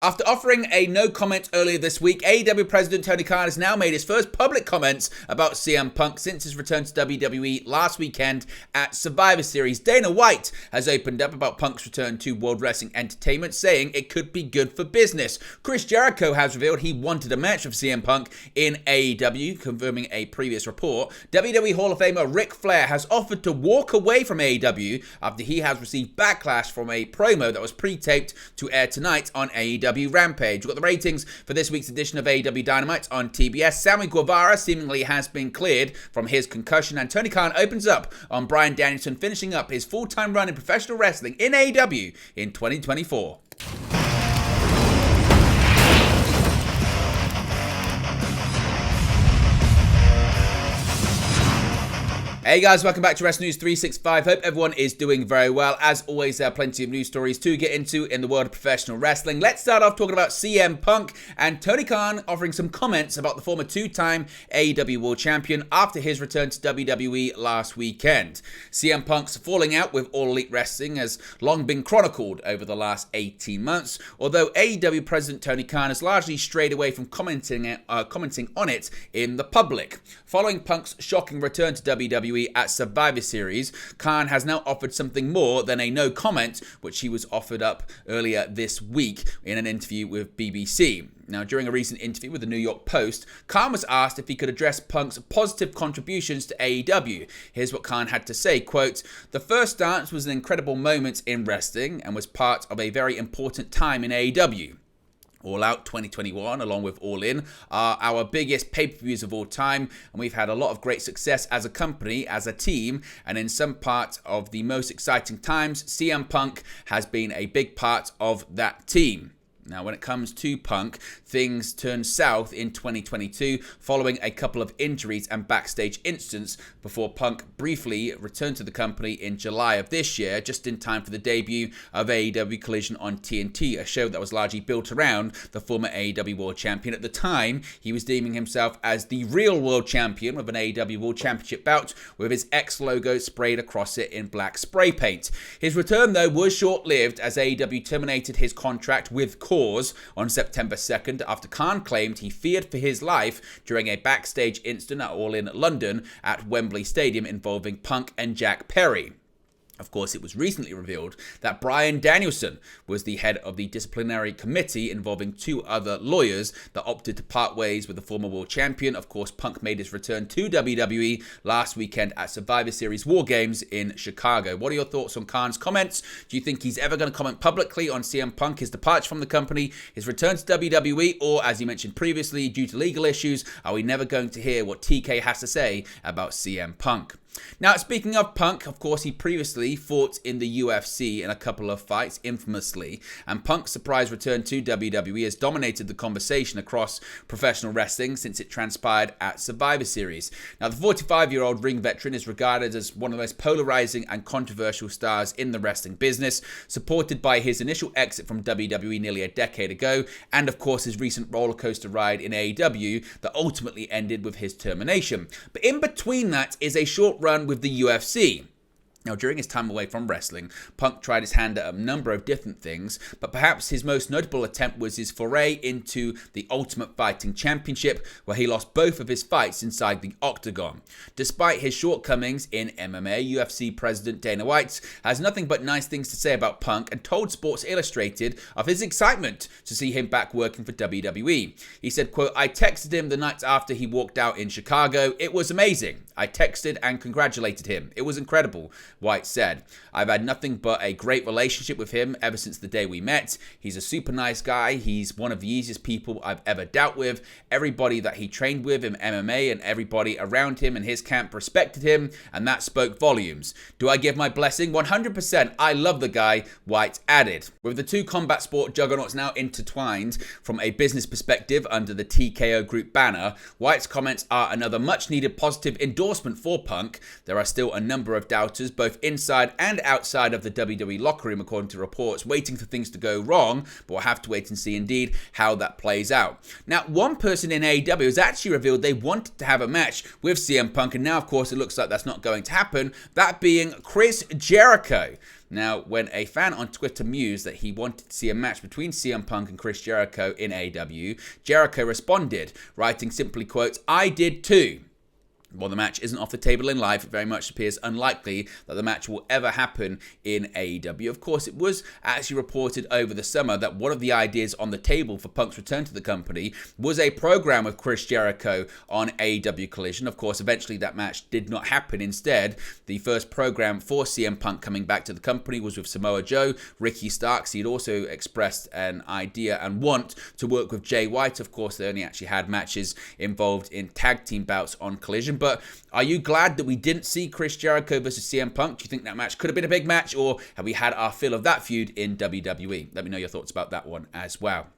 After offering a no comment earlier this week, AEW President Tony Khan has now made his first public comments about CM Punk since his return to WWE last weekend at Survivor Series. Dana White has opened up about Punk's return to World Wrestling Entertainment, saying it could be good for business. Chris Jericho has revealed he wanted a match with CM Punk in AEW, confirming a previous report. WWE Hall of Famer Ric Flair has offered to walk away from AEW after he has received backlash from a promo that was pre-taped to air tonight on AEW Rampage. We've got the ratings for this week's edition of AEW Dynamite on TBS. Sammy Guevara seemingly has been cleared from his concussion, and Tony Khan opens up on Bryan Danielson finishing up his full-time run in professional wrestling in AEW in 2024. Hey guys, welcome back to Wrestling News 365. Hope everyone is doing very well. As always, there are plenty of news stories to get into in the world of professional wrestling. Let's start off talking about CM Punk and Tony Khan offering some comments about the former two-time AEW World Champion after his return to WWE last weekend. CM Punk's falling out with All Elite Wrestling has long been chronicled over the last 18 months, although AEW President Tony Khan has largely strayed away from commenting on it in the public. Following Punk's shocking return to WWE at Survivor Series, Khan has now offered something more than a no comment, which he was offered up earlier this week in an interview with BBC. Now, during a recent interview with the New York Post, Khan was asked if he could address Punk's positive contributions to AEW. Here's what Khan had to say, quote, "The first dance was an incredible moment in wrestling and was part of a very important time in AEW. All Out 2021, along with All In, are our biggest pay-per-views of all time, and we've had a lot of great success as a company, as a team, and in some part of the most exciting times, CM Punk has been a big part of that team." Now, when it comes to Punk, things turned south in 2022 following a couple of injuries and backstage incidents before Punk briefly returned to the company in July of this year, just in time for the debut of AEW Collision on TNT, a show that was largely built around the former AEW World Champion. At the time, he was deeming himself as the real World Champion with an AEW World Championship bout with his X logo sprayed across it in black spray paint. His return, though, was short-lived as AEW terminated his contract with Cause on September 2nd after Khan claimed he feared for his life during a backstage incident at All In London at Wembley Stadium involving Punk and Jack Perry. Of course, it was recently revealed that Bryan Danielson was the head of the disciplinary committee involving two other lawyers that opted to part ways with the former world champion. Of course, Punk made his return to WWE last weekend at Survivor Series War Games in Chicago. What are your thoughts on Khan's comments? Do you think he's ever going to comment publicly on CM Punk, his departure from the company, his return to WWE, or, as you mentioned previously, due to legal issues, are we never going to hear what TK has to say about CM Punk? Now, speaking of Punk, of course, he previously fought in the UFC in a couple of fights, infamously, and Punk's surprise return to WWE has dominated the conversation across professional wrestling since it transpired at Survivor Series. Now, the 45-year-old ring veteran is regarded as one of the most polarizing and controversial stars in the wrestling business, supported by his initial exit from WWE nearly a decade ago, and of course his recent rollercoaster ride in AEW that ultimately ended with his termination. But in between that is a short run with the UFC. Now, during his time away from wrestling, Punk tried his hand at a number of different things, but perhaps his most notable attempt was his foray into the Ultimate Fighting Championship, where he lost both of his fights inside the octagon. Despite his shortcomings in MMA, UFC President Dana White has nothing but nice things to say about Punk and told Sports Illustrated of his excitement to see him back working for WWE. He said, quote, "I texted him the night after he walked out in Chicago. It was amazing. I texted and congratulated him. It was incredible," White said. "I've had nothing but a great relationship with him ever since the day we met. He's a super nice guy. He's one of the easiest people I've ever dealt with. Everybody that he trained with in MMA and everybody around him and his camp respected him, and that spoke volumes. Do I give my blessing? 100%. I love the guy," White added. With the two combat sport juggernauts now intertwined from a business perspective under the TKO Group banner, White's comments are another much-needed positive endorsement for Punk. There are still a number of doubters, both both inside and outside of the WWE locker room, according to reports, waiting for things to go wrong, but we'll have to wait and see indeed how that plays out. Now, one person in AEW has actually revealed they wanted to have a match with CM Punk, and now, of course, it looks like that's not going to happen, that being Chris Jericho. Now, when a fan on Twitter mused that he wanted to see a match between CM Punk and Chris Jericho in AEW, Jericho responded, writing simply, quote, "I did too." While the match isn't off the table in life, it very much appears unlikely that the match will ever happen in AEW. Of course, it was actually reported over the summer that one of the ideas on the table for Punk's return to the company was a program with Chris Jericho on AEW Collision. Of course, eventually that match did not happen. Instead, the first program for CM Punk coming back to the company was with Samoa Joe, Ricky Starks. He had also expressed an idea and want to work with Jay White. Of course, they only actually had matches involved in tag team bouts on Collision. But are you glad that we didn't see Chris Jericho versus CM Punk? Do you think that match could have been a big match, or have we had our fill of that feud in WWE? Let me know your thoughts about that one as well.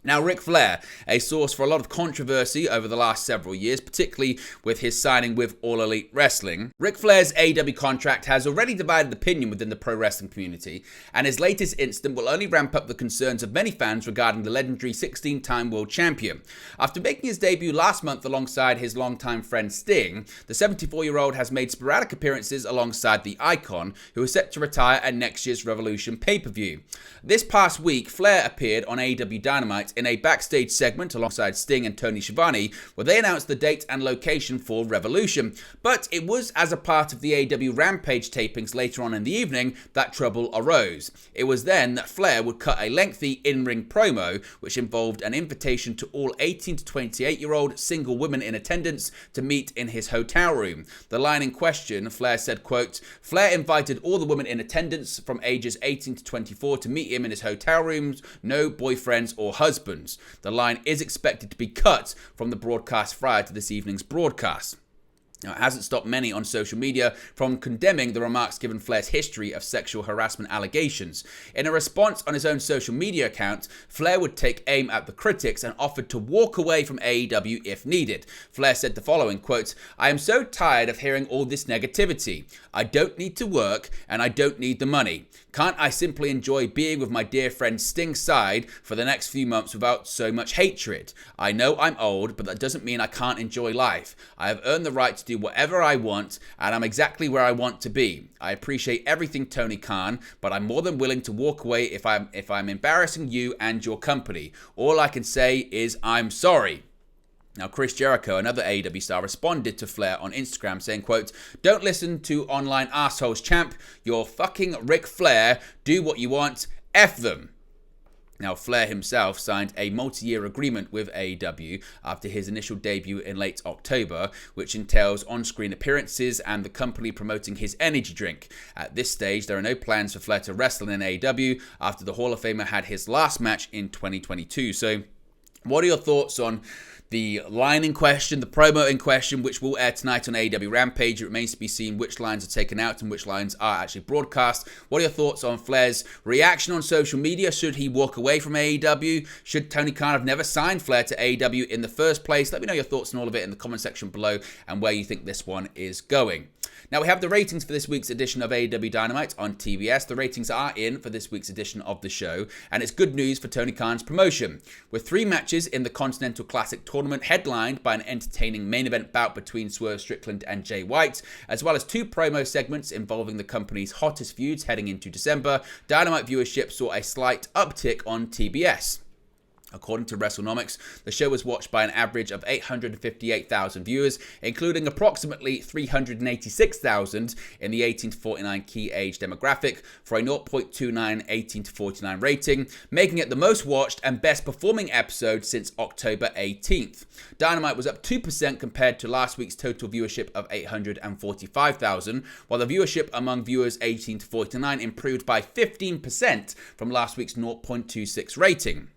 Now, Ric Flair, a source for a lot of controversy over the last several years, particularly with his signing with All Elite Wrestling. Ric Flair's AEW contract has already divided opinion within the pro wrestling community, and his latest incident will only ramp up the concerns of many fans regarding the legendary 16-time world champion. After making his debut last month alongside his longtime friend Sting, the 74-year-old has made sporadic appearances alongside the Icon, who is set to retire at next year's Revolution pay-per-view. This past week, Flair appeared on AEW Dynamite in a backstage segment alongside Sting and Tony Schiavone, where they announced the date and location for Revolution. But it was as a part of the AEW Rampage tapings later on in the evening that trouble arose. It was then that Flair would cut a lengthy in-ring promo, which involved an invitation to all 18 to 28-year-old single women in attendance to meet in his hotel room. The line in question, Flair said, quote, "Flair invited all the women in attendance from ages 18 to 24 to meet him in his hotel rooms, no boyfriends or husbands." The line is expected to be cut from the broadcast prior to this evening's broadcast. Now, it hasn't stopped many on social media from condemning the remarks given Flair's history of sexual harassment allegations. In a response on his own social media account, Flair would take aim at the critics and offered to walk away from AEW if needed. Flair said the following, quote, "I am so tired of hearing all this negativity. I don't need to work and I don't need the money. Can't I simply enjoy being with my dear friend Sting's side for the next few months without so much hatred? I know I'm old, but that doesn't mean I can't enjoy life. I have earned the right to do whatever I want, and I'm exactly where I want to be. I appreciate everything, Tony Khan, but I'm more than willing to walk away if I'm embarrassing you and your company. All I can say is I'm sorry." Now, Chris Jericho, another AEW star, responded to Flair on Instagram saying, quote, "Don't listen to online assholes, champ. You're fucking Ric Flair. Do what you want. F them." Now, Flair himself signed a multi-year agreement with AEW after his initial debut in late October, which entails on-screen appearances and the company promoting his energy drink. At this stage, there are no plans for Flair to wrestle in AEW after the Hall of Famer had his last match in 2022. So, what are your thoughts on the line in question, the promo in question, which will air tonight on AEW Rampage? It remains to be seen which lines are taken out and which lines are actually broadcast. What are your thoughts on Flair's reaction on social media? Should he walk away from AEW? Should Tony Khan have never signed Flair to AEW in the first place? Let me know your thoughts on all of it in the comment section below and where you think this one is going. Now, we have the ratings for this week's edition of AEW Dynamite on TBS. The ratings are in for this week's edition of the show, and it's good news for Tony Khan's promotion. With 3 matches in the Continental Classic Tournament, headlined by an entertaining main event bout between Swerve Strickland and Jay White, as well as 2 promo segments involving the company's hottest feuds heading into December, Dynamite viewership saw a slight uptick on TBS. According to WrestleNomics, the show was watched by an average of 858,000 viewers, including approximately 386,000 in the 18 to 49 key age demographic, for a 0.29 18 to 49 rating, making it the most watched and best performing episode since October 18th. Dynamite was up 2% compared to last week's total viewership of 845,000, while the viewership among viewers 18 to 49 improved by 15% from last week's 0.26 rating.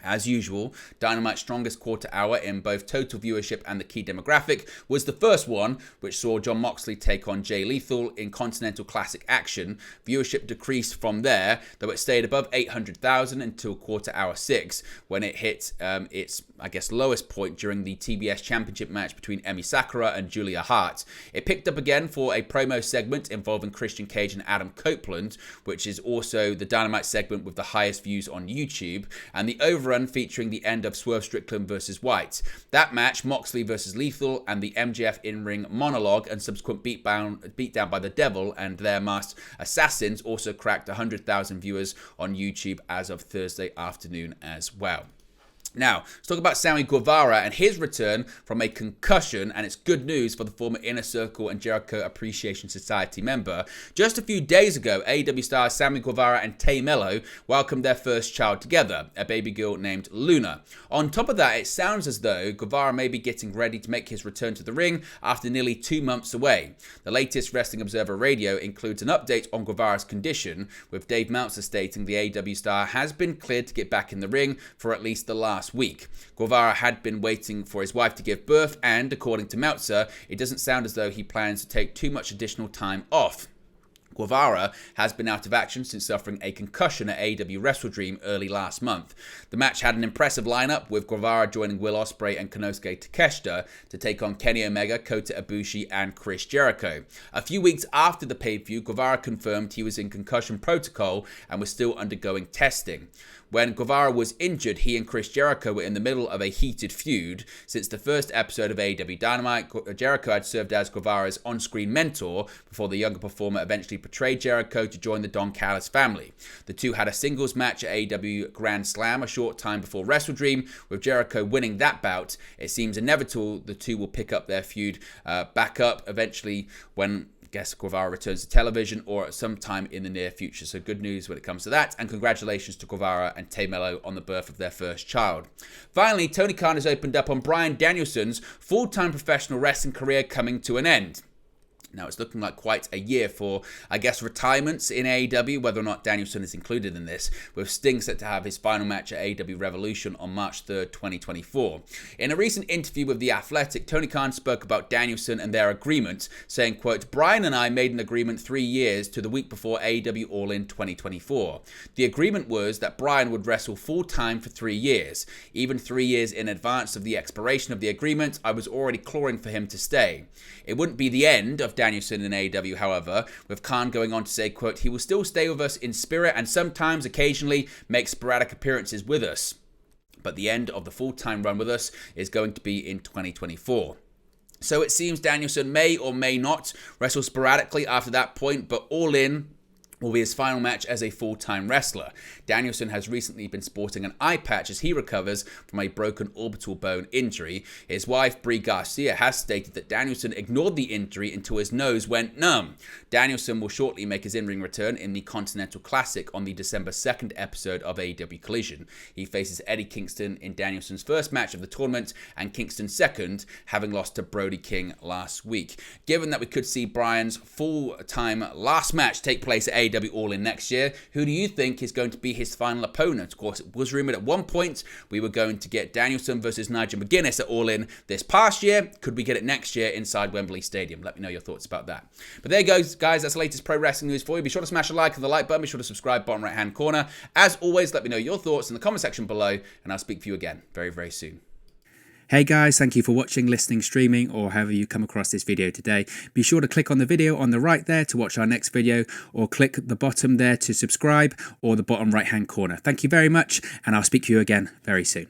As usual, Dynamite's strongest quarter hour in both total viewership and the key demographic was the first one, which saw Jon Moxley take on Jay Lethal in Continental Classic action. Viewership decreased from there, though it stayed above 800,000 until quarter hour 6, when it hit its, lowest point during the TBS Championship match between Emi Sakura and Julia Hart. It picked up again for a promo segment involving Christian Cage and Adam Copeland, which is also the Dynamite segment with the highest views on YouTube, and the overrun featuring the end of Swerve Strickland versus White. That match, Moxley versus Lethal, and the MJF in-ring monologue and subsequent beatdown by the Devil and their masked assassins also cracked 100,000 viewers on YouTube as of Thursday afternoon as well. Now, let's talk about Sammy Guevara and his return from a concussion, and it's good news for the former Inner Circle and Jericho Appreciation Society member. Just a few days ago, AEW stars Sammy Guevara and Tay Mello welcomed their first child together, a baby girl named Luna. On top of that, it sounds as though Guevara may be getting ready to make his return to the ring after nearly 2 months away. The latest Wrestling Observer Radio includes an update on Guevara's condition, with Dave Meltzer stating the AEW star has been cleared to get back in the ring for at least the last week. Guevara had been waiting for his wife to give birth, and according to Meltzer, it doesn't sound as though he plans to take too much additional time off. Guevara has been out of action since suffering a concussion at AEW Wrestle Dream early last month. The match had an impressive lineup, with Guevara joining Will Ospreay and Konosuke Takeshita to take on Kenny Omega, Kota Ibushi, and Chris Jericho. A few weeks after the pay-per-view, Guevara confirmed he was in concussion protocol and was still undergoing testing. When Guevara was injured, he and Chris Jericho were in the middle of a heated feud. Since the first episode of AEW Dynamite, Jericho had served as Guevara's on-screen mentor before the younger performer eventually portrayed Jericho to join the Don Callis family. The two had a singles match at AEW Grand Slam a short time before Wrestle Dream, with Jericho winning that bout. It seems inevitable the two will pick up their feud back up eventually when Guevara returns to television or at some time in the near future. So good news when it comes to that, and congratulations to Guevara and Tay Mello on the birth of their first child. Finally, Tony Khan has opened up on Bryan Danielson's full-time professional wrestling career coming to an end. Now, it's looking like quite a year for, retirements in AEW, whether or not Danielson is included in this, with Sting set to have his final match at AEW Revolution on March 3rd, 2024. In a recent interview with The Athletic, Tony Khan spoke about Danielson and their agreement, saying, quote, "Bryan and I made an agreement 3 years to the week before AEW All In 2024. The agreement was that Bryan would wrestle full-time for 3 years. Even 3 years in advance of the expiration of the agreement, I was already clawing for him to stay. It wouldn't be the end of Danielson in AEW, however, with Khan going on to say, quote, he will still stay with us in spirit and sometimes, occasionally, make sporadic appearances with us. But the end of the full-time run with us is going to be in 2024. So it seems Danielson may or may not wrestle sporadically after that point, but All In will be his final match as a full-time wrestler. Danielson has recently been sporting an eye patch as he recovers from a broken orbital bone injury. His wife, Brie Garcia, has stated that Danielson ignored the injury until his nose went numb. Danielson will shortly make his in-ring return in the Continental Classic on the December 2nd episode of AEW Collision. He faces Eddie Kingston in Danielson's first match of the tournament, and Kingston's second, having lost to Brody King last week. Given that we could see Bryan's full-time last match take place at AEW All In next year, who do you think is going to be his final opponent? Of course, it was rumored at one point we were going to get Danielson versus Nigel McGuinness at All In this past year. Could we get it next year inside Wembley Stadium? Let me know your thoughts about that. But there you go, guys. That's the latest pro wrestling news for you. Be sure to smash a like on the like button. Be sure to subscribe, bottom right hand corner. As always, let me know your thoughts in the comment section below, and I'll speak to you again very, very soon. Hey guys, thank you for watching, listening, streaming, or however you come across this video today. Be sure to click on the video on the right there to watch our next video, or click the bottom there to subscribe, or the bottom right hand corner. Thank you very much, and I'll speak to you again very soon.